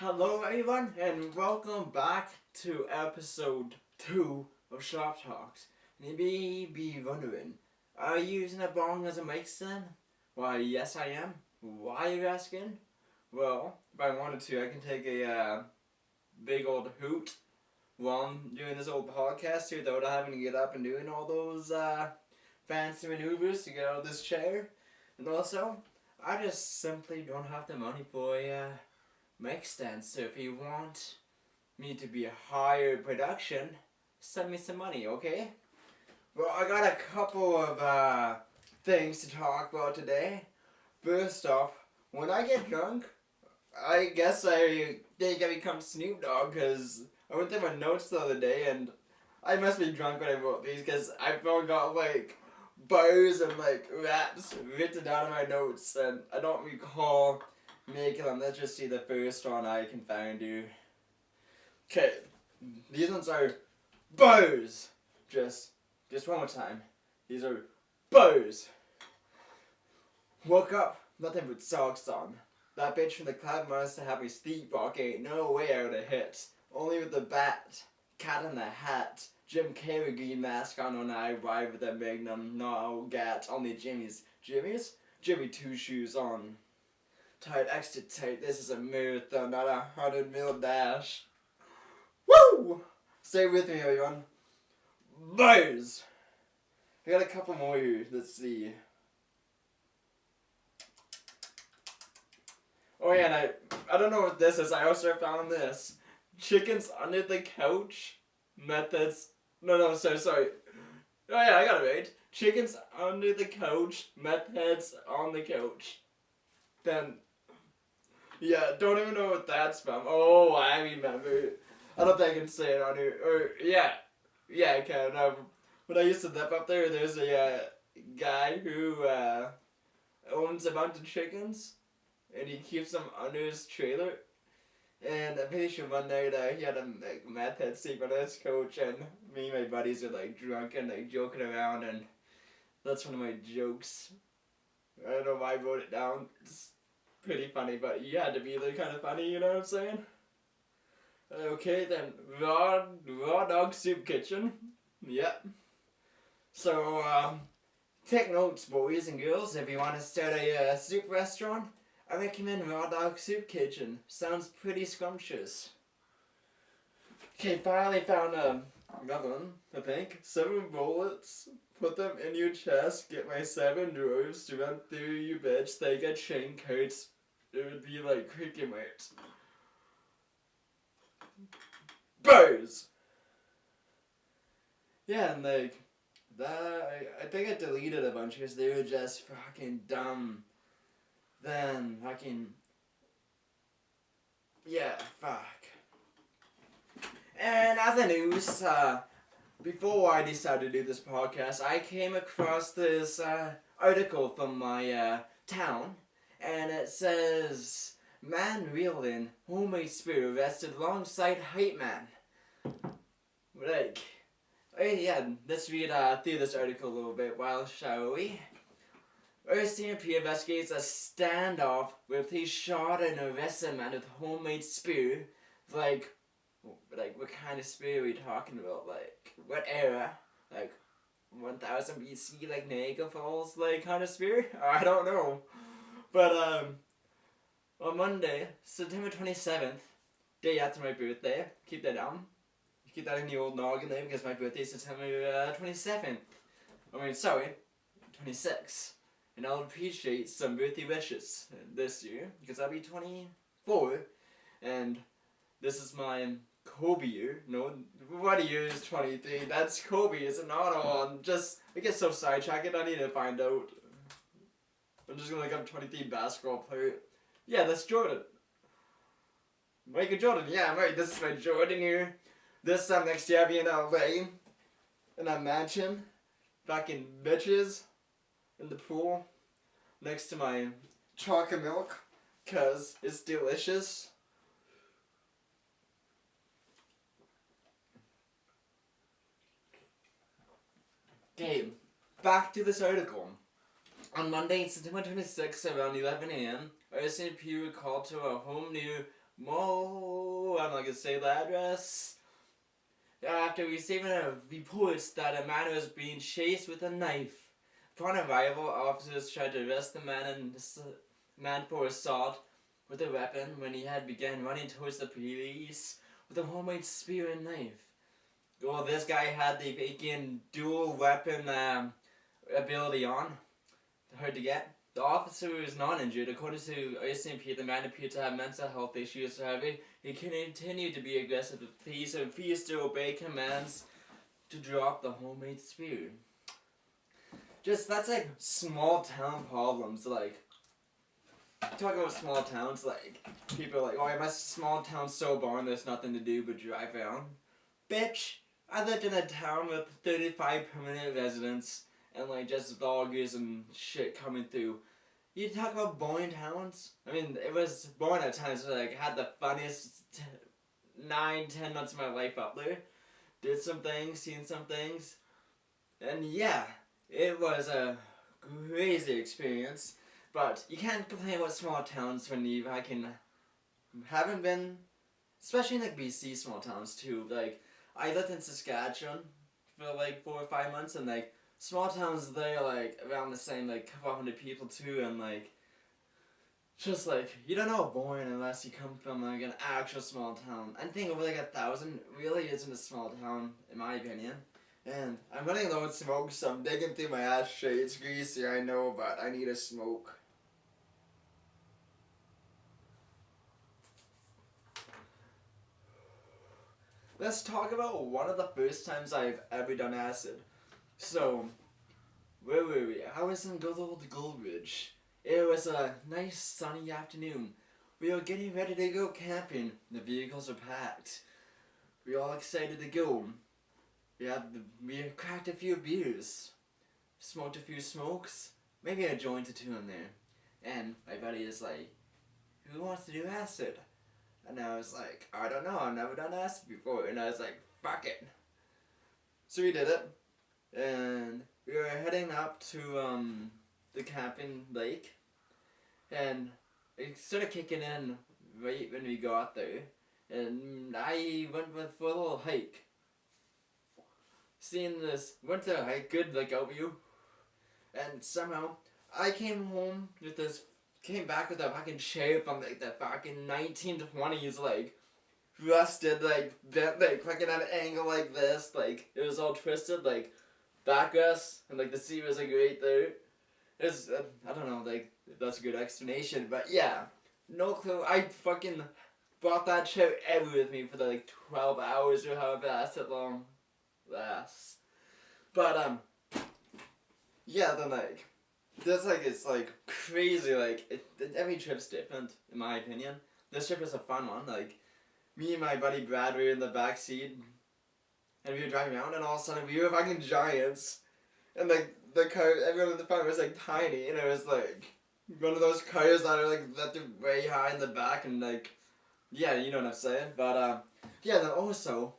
Hello everyone and welcome back to episode 2 of Shop Talks. And you may be wondering, are you using a bong as a mic stand? Why, yes I am. Why are you asking? Well, if I wanted to, I can take a big old hoot while I'm doing this old podcast here without having to get up and doing all those fancy maneuvers to get out of this chair. And also, I just simply don't have the money for a mic stand. So if you want me to be a higher production, send me some money, okay? Well, I got a couple of things to talk about today. First off, when I get drunk, I guess I think I become Snoop Dogg because I went through my notes the other day and I must be drunk when I wrote these because I forgot like bars and like raps written down in my notes and I don't recall making them. Let's just see the first one I can find you. Okay, these ones are bars. Just one more time. These are bars. Woke up, nothing but socks on. That bitch from the club must have me sleepwalking. No way I would have hit. Only with the bat, cat in the hat, Jim Carrey green mask on when I arrived with a magnum, no gat, only Jimmy's. Jimmy's? Jimmy two shoes on. Tight, extra tight, this is a marathon, not a 100 mil dash. Woo! Stay with me everyone. Bars! I got a couple more here, let's see. Oh yeah, and I don't know what this is. I also found this. Chickens under the couch. Methods. No, sorry. Oh yeah, I got it right. Chickens under the couch. Methods on the couch. Then, yeah, don't even know what that's from. Oh, I remember. I don't think I can say it on here. Or, yeah, I can. When I used to live up there, there's a guy who owns a bunch of chickens. And he keeps them under his trailer. And I'm pretty sure one night he had a meth head sleep on his couch, and me and my buddies were like drunk and like joking around, and that's one of my jokes. I don't know why I wrote it down. It's pretty funny, but you had to be there kind of funny, you know what I'm saying? Okay, then raw dog soup kitchen. Yep. So take notes, boys and girls, if you want to start a soup restaurant. I recommend Raw Dog Soup Kitchen. Sounds pretty scrumptious. Okay, finally found another one, I think. 7 bullets. Put them in your chest. Get my 7 dwarves to run through you, bitch. They get chain coats. It would be like cricket mates. Birds! Yeah, and like, that, I think I deleted a bunch because they were just fucking dumb. Then yeah, fuck. And other news, before I decided to do this podcast, I came across this article from my town, and it says, man wielding homemade spear arrested alongside hype man. Like, yeah, let's read through this article a little bit, shall we? RCMP investigates a standoff where police shot and arrested a man with homemade spear. Like, what kind of spear are we talking about? Like, what era? Like, 1000 BC, like Niagara Falls, like, kind of spear? I don't know. But, on Monday, September 27th, day after my birthday, keep that down. Keep that in the old noggin there because my birthday is September 27th. 26th. And I'll appreciate some birthday wishes this year, because I'll be 24, and this is my Kobe year. No, what year is 23? That's Kobe, it's an auto one. I get so sidetracked, I need to find out. I'm just gonna look up 23 basketball player. Yeah, that's Jordan. Michael Jordan, yeah, I'm right, this is my Jordan year. This time next year I'll be in LA, in a mansion, fucking bitches. In the pool next to my chocolate milk because it's delicious. Okay, back to this article. On Monday, September 26th, around 11 a.m., RCMP were called to a home near I'm not gonna say the address. After receiving a report that a man was being chased with a knife. Upon arrival, officers tried to arrest the man for assault with a weapon when he had begun running towards the police with a homemade spear and knife. Well, this guy had the freaking dual weapon ability on. Hard to get. The officer was not injured. According to ICMP, the man appeared to have mental health issues. However, he continued to be aggressive with police and refused to obey commands to drop the homemade spear. That's like small town problems. Like, talking about small towns, like, people are like, oh, my small town's so boring, there's nothing to do but drive around. Bitch, I lived in a town with 35 permanent residents and like just loggers and shit coming through. You talk about boring towns? I mean, it was boring at times, but like, had the funniest 9-10 months of my life up there. Did some things, seen some things. And yeah, it was a crazy experience. But you can't complain about small towns when you haven't been, especially in like BC small towns too. Like, I lived in Saskatchewan for like 4 or 5 months, and like, small towns there like around the same, like, couple hundred people too, and like, just like, you don't know boring unless you come from like an actual small town. I think over like 1,000 really isn't a small town in my opinion. And I'm running low on smoke, so I'm digging through my ashtray. It's greasy, I know, but I need a smoke. Let's talk about one of the first times I've ever done acid. So, where were we? I was in good old Goldridge. It was a nice sunny afternoon. We were getting ready to go camping. The vehicles were packed. We were all excited to go. We cracked a few beers, smoked a few smokes, maybe a joint or two in there. And my buddy is like, who wants to do acid? And I was like, I don't know, I've never done acid before. And I was like, fuck it. So we did it. And we were heading up to the camping lake. And it started kicking in right when we got there. And I went for a little hike. Went to a hike, good like overview. And somehow, I came back with a fucking chair from like the fucking 1920s, like, rusted, like, bent, like, fucking at an angle like this, like, it was all twisted, like, backrest, and like the seat was like right there. It's, I don't know, like, if that's a good explanation, but yeah, no clue. I fucking brought that chair everywhere with me for the, like, 12 hours or however that long lasts. But, yeah, then, like, it's, like, crazy, like, every trip's different, in my opinion. This trip was a fun one, like, me and my buddy Brad were in the back seat, and we were driving around, and all of a sudden, we were fucking giants, and, like, the car, everyone in the front was, like, tiny, and it was, like, one of those cars that are, like, that they're way high in the back, and, like, yeah, you know what I'm saying, but, yeah, then also,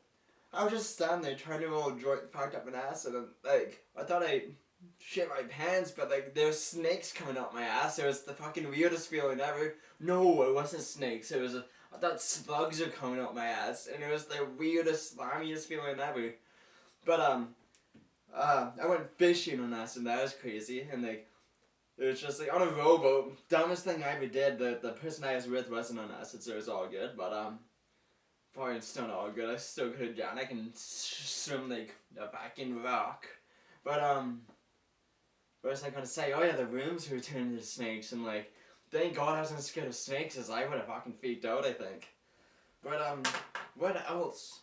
I was just standing there trying to roll a joint packed up an acid, and, like, I thought I shit my pants, but, like, there was snakes coming out my ass. It was the fucking weirdest feeling ever. No, it wasn't snakes. I thought slugs were coming out my ass, and it was the weirdest, slimiest feeling ever. But, I went fishing on acid, and that was crazy, and, like, it was just, like, on a rowboat, dumbest thing I ever did. The person I was with wasn't on acid, so it was all good, but, probably still not all good. I still couldn't drown. I can swim like a fucking rock. But, what was I gonna say? Oh yeah, the rooms were turning into snakes, and like, thank God I wasn't scared of snakes, as I would have fucking freaked out, I think. But, what else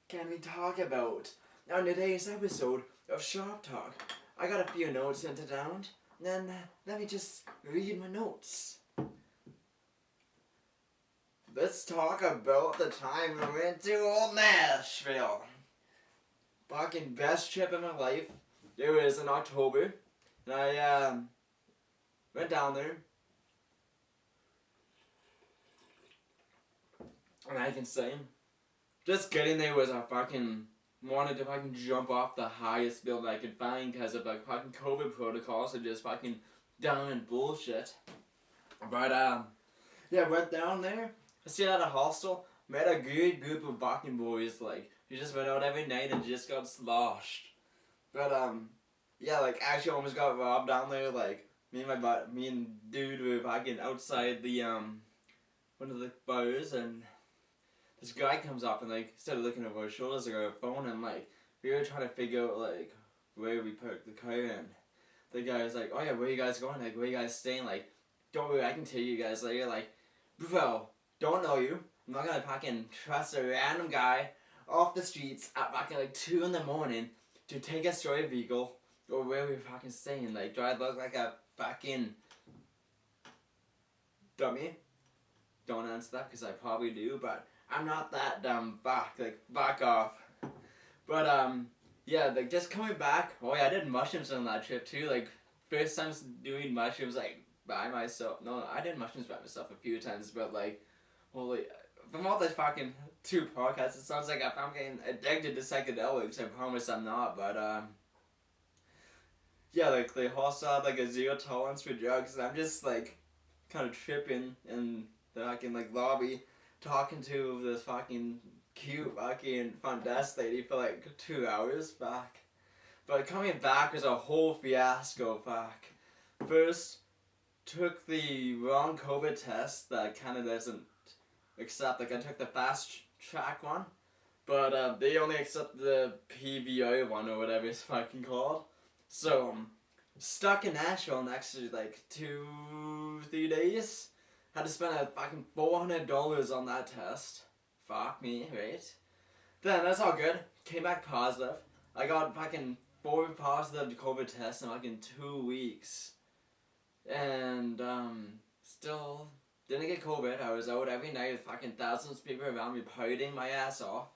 can we talk about on today's episode of Shop Talk? I got a few notes into down, and then let me just read my notes. Let's talk about the time we went to old Nashville. Fucking best trip of my life. It was in October. And I, went down there. And I can say, just getting there was wanted to fucking jump off the highest building I could find because of like fucking COVID protocols and just fucking dumb and bullshit. But yeah, went down there. I stayed at a hostel. Met a good group of fucking boys. Like we just went out every night and just got sloshed. But yeah, like actually almost got robbed down there. Like me and dude were fucking outside the one of the bars, and this guy comes up and like instead of looking over our shoulders, like our phone, and like we were trying to figure out like where we parked the car in. The guy was like, "Oh yeah, where you guys going? Like where you guys staying? Like don't worry, I can tell you guys later." Like, bro, don't know you. I'm not gonna fucking trust a random guy off the streets at fucking like 2 in the morning to take us to a vehicle or where we fucking staying. Like, do I look like a fucking dummy? Don't answer that because I probably do, but I'm not that dumb. Back off. But yeah, like just coming back. Oh yeah, I did mushrooms on that trip too. Like first time doing mushrooms like by myself. No, I did mushrooms by myself a few times, but like, holy, from all this fucking 2 podcasts, it sounds like I'm getting addicted to psychedelics. I promise I'm not, but yeah, like they also have like a 0 tolerance for drugs, and I'm just like kind of tripping in the fucking like lobby, talking to this fucking cute fucking front desk lady for like 2 hours back. But coming back was a whole fiasco. Fuck. First, took the wrong COVID test that kind of doesn't accept. Like I took the fast track one, but they only accept the PVO one or whatever it's fucking called. So stuck in Nashville next to like 2-3 days. Had to spend a fucking $400 on that test. Fuck me, right? Then that's all good. Came back positive. I got fucking 4 positive COVID tests in fucking 2 weeks. And still didn't get COVID. I was out every night with fucking thousands of people around me partying my ass off.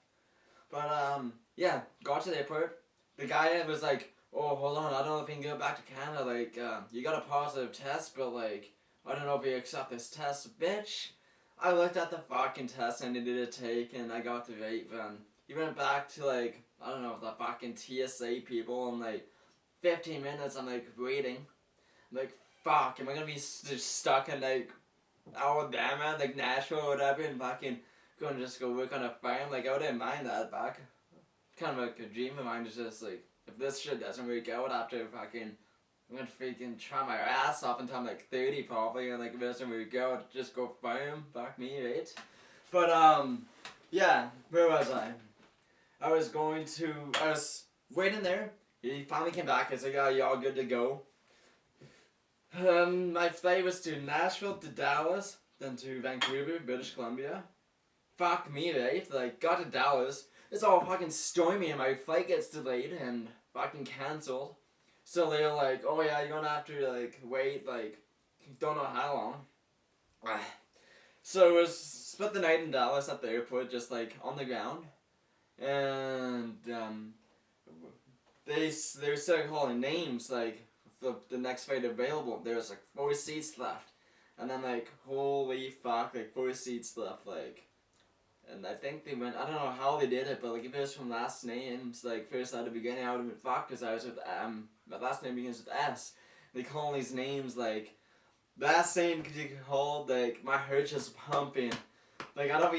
But yeah, got to the airport. The guy was like, "Oh, hold on, I don't know if you can go back to Canada. Like, you got a positive test, but like, I don't know if you accept this test, bitch." I looked at the fucking test I needed to take, and I got the vape, and he went back to like, I don't know, the fucking TSA people, and like 15 minutes I'm like waiting. I'm like, fuck, am I gonna be just stuck in like Alabama, like Nashville or whatever, and fucking gonna just go work on a farm? Like I wouldn't mind that back. Kind of like a dream of mine is just like, if this shit doesn't work out after fucking, I'm gonna freaking try my ass off until I'm like 30 probably, and like if it doesn't work out, just go farm. Fuck me, right? But yeah, where was I? I was waiting there. He finally came back. He's like, "Oh, you all good to go?" My flight was to Nashville, to Dallas, then to Vancouver, British Columbia. Fuck me, right? Like, got to Dallas. It's all fucking stormy and my flight gets delayed and fucking cancelled. So they're like, "Oh yeah, you're gonna have to like wait, like, don't know how long." So it was spent the night in Dallas at the airport, just like on the ground. And they started calling names like the next flight available. There was like 4 seats left, and then like holy fuck, like 4 seats left, like. And I think they went, I don't know how they did it, but like if it was from last names, like first at the beginning I would have been fucked because I was with my last name begins with S. They call these names like last name could you call like my heart just pumping. Like I don't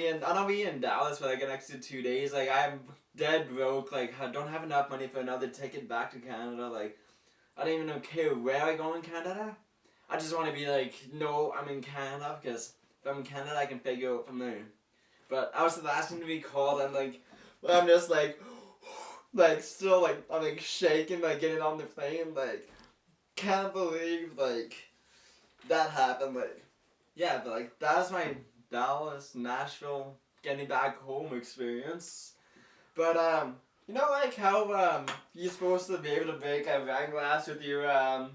be in Dallas for like the next 2 days. Like I'm dead broke. Like I don't have enough money for another ticket back to Canada. Like I don't even care where I go in Canada. I just want to be like, no, I'm in Canada because if I'm in Canada, I can figure out from there. But I was the last one to be called, and like I'm just like still like I'm like shaking, like getting on the plane, like can't believe like that happened. Like yeah, but like that was my Dallas, Nashville, getting back home experience. But you know like how you're supposed to be able to make a wine glass with your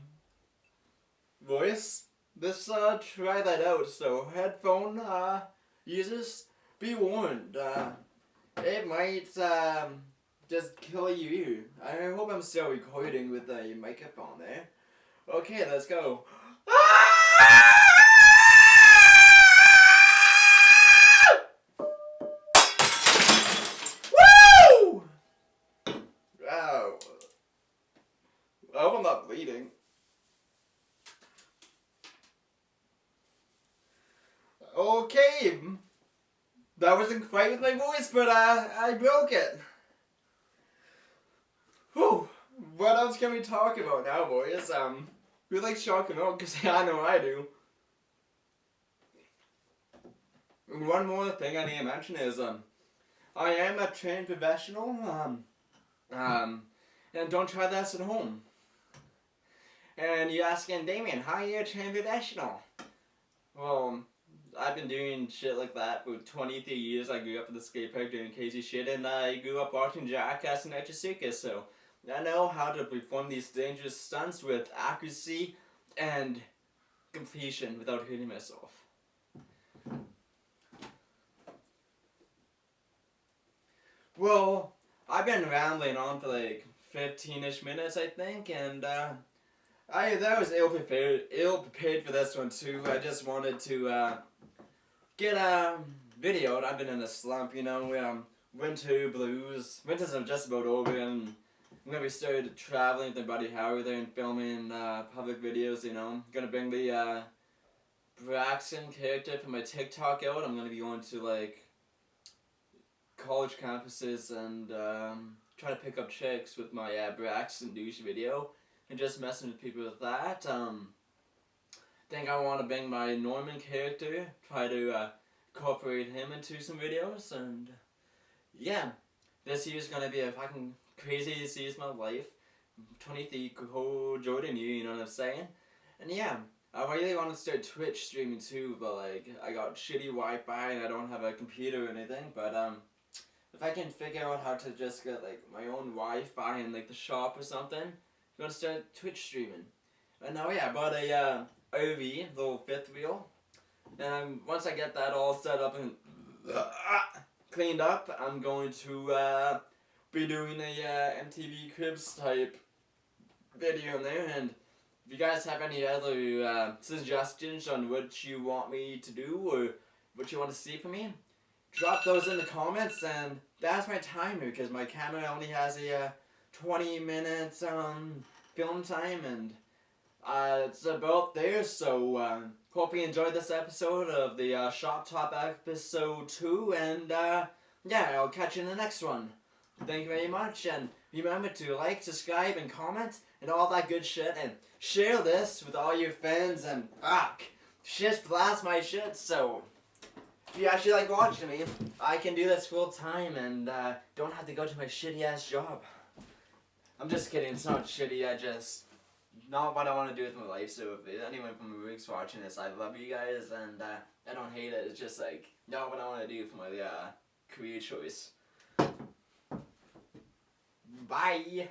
voice? Let's try that out. So headphone users, be warned. It might just kill you. I hope I'm still recording with the microphone there. Okay, let's go. Woo! Wow. I hope I'm not bleeding. Okay. That wasn't quite with my voice, but I broke it. Whew. What else can we talk about now, boys? We like shock and awe, because I know I do. And one more thing I need to mention is, I am a trained professional, and don't try this at home. And you asking, Damien, how are you a trained professional? Well, I've been doing shit like that for 23 years. I grew up in the skate park doing crazy shit, and I grew up watching Jackass and Extra Circus, so I know how to perform these dangerous stunts with accuracy and completion without hurting myself. Well, I've been rambling on for like 15-ish minutes, I think, and that was ill prepared for this one too. I just wanted to get a video. I've been in a slump, you know. Winter blues. Winters are just about over, and when we started traveling with my buddy Howard there and filming public videos, you know. I'm gonna bring the Braxton character from my TikTok out. I'm gonna be going to like college campuses and try to pick up chicks with my Braxton douche video and just messing with people with that. Think I want to bring my Norman character, try to incorporate him into some videos, and yeah, this year's gonna be a fucking crazy season of my life. 23 cool Jordan year, you know what I'm saying? And yeah, I really want to start Twitch streaming too, but like, I got shitty Wi-Fi and I don't have a computer or anything, but if I can figure out how to just get like my own Wi-Fi in like the shop or something, I'm gonna start Twitch streaming. And now yeah, I bought a OV, little fifth wheel, and once I get that all set up and cleaned up, I'm going to be doing a MTV Cribs type video in there. And if you guys have any other suggestions on what you want me to do or what you want to see from me, drop those in the comments. And that's my timer, because my camera only has a 20 minutes film time, and it's about there. So hope you enjoyed this episode of the Shop Top episode 2, and yeah, I'll catch you in the next one. Thank you very much, and remember to like, subscribe, and comment, and all that good shit, and share this with all your friends, and just blast my shit. So if you actually like watching me, I can do this full time and don't have to go to my shitty ass job. I'm just kidding, it's not shitty, I just not what I want to do with my life. So if anyone from the work's watching this, I love you guys, and I don't hate it. It's just like not what I want to do for my career choice. Bye.